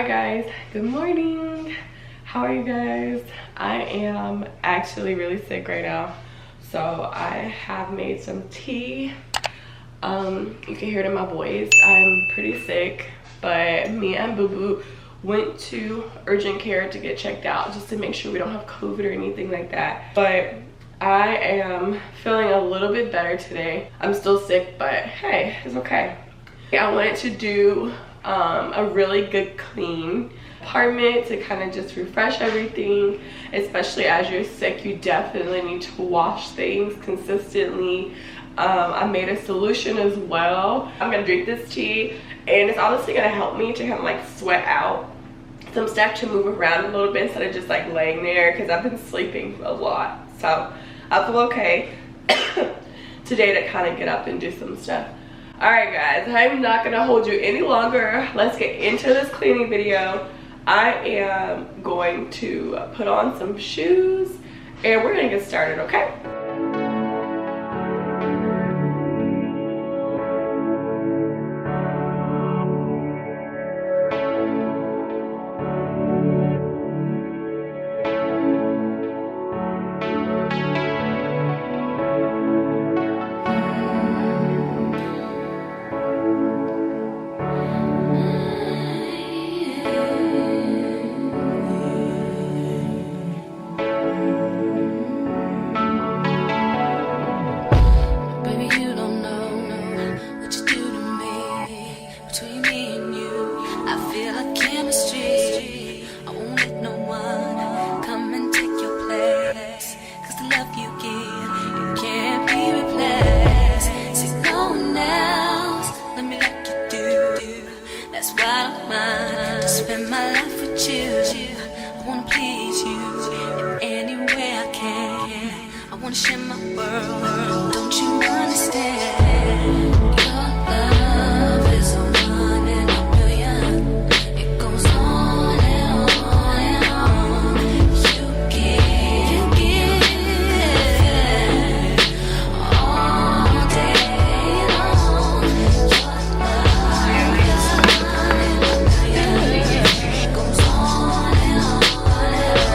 Alright guys, good morning. How are you guys? I am actually really sick right now. So I have made some tea. You can hear it in my voice. I'm pretty sick, but me and Boo Boo went to urgent care to get checked out just to make sure we don't have COVID or anything like that. But I am feeling a little bit better today. I'm still sick, but hey, it's okay. I wanted to do a really good clean apartment to kind of just refresh everything, especially as you're sick. You definitely need to wash things consistently. I made a solution as well. I'm gonna drink this tea, and it's honestly gonna help me to kind of like sweat out some stuff, to move around a little bit instead of just like laying there, because I've been sleeping a lot. So I feel okay today to kind of get up and do some stuff. Alright guys, I'm not gonna hold you any longer. Let's get into this cleaning video. I am going to put on some shoes and we're gonna get started, okay? Share my world, don't you understand? Your love is a one in a million. It goes on and on and on. You give all day long. Your love is a one in a million. It goes on and on and on.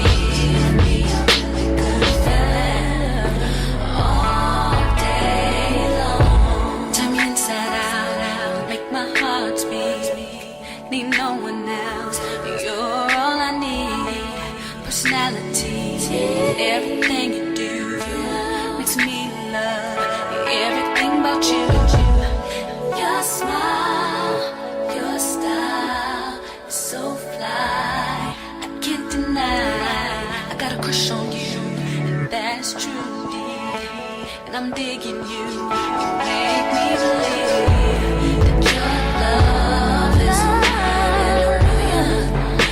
You give me need no one else. You're all I need. Personality, everything you do makes me love everything about you. Your smile, your style is so fly. I can't deny. I got a crush on you, and that's true. And I'm digging you. You make me believe that your love is a one in a million.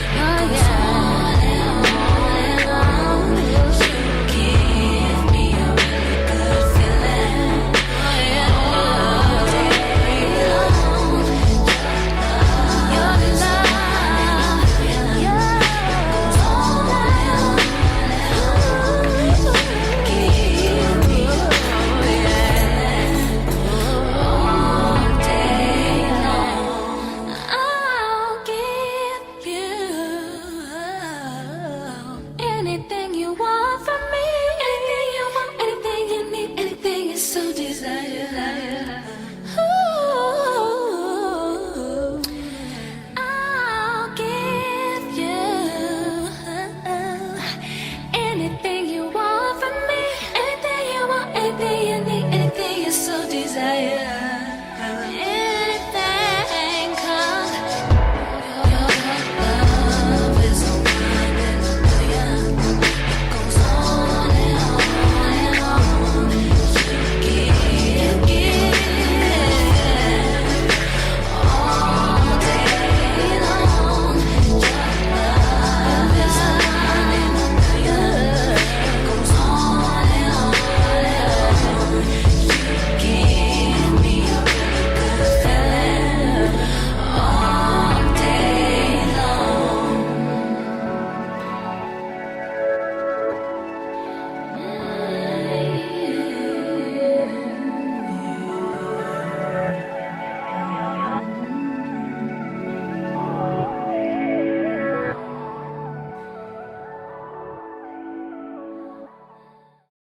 It goes on and on and on. You give me a really good feeling. All day long. Your love, it goes on and on. You give me a anything you want from me.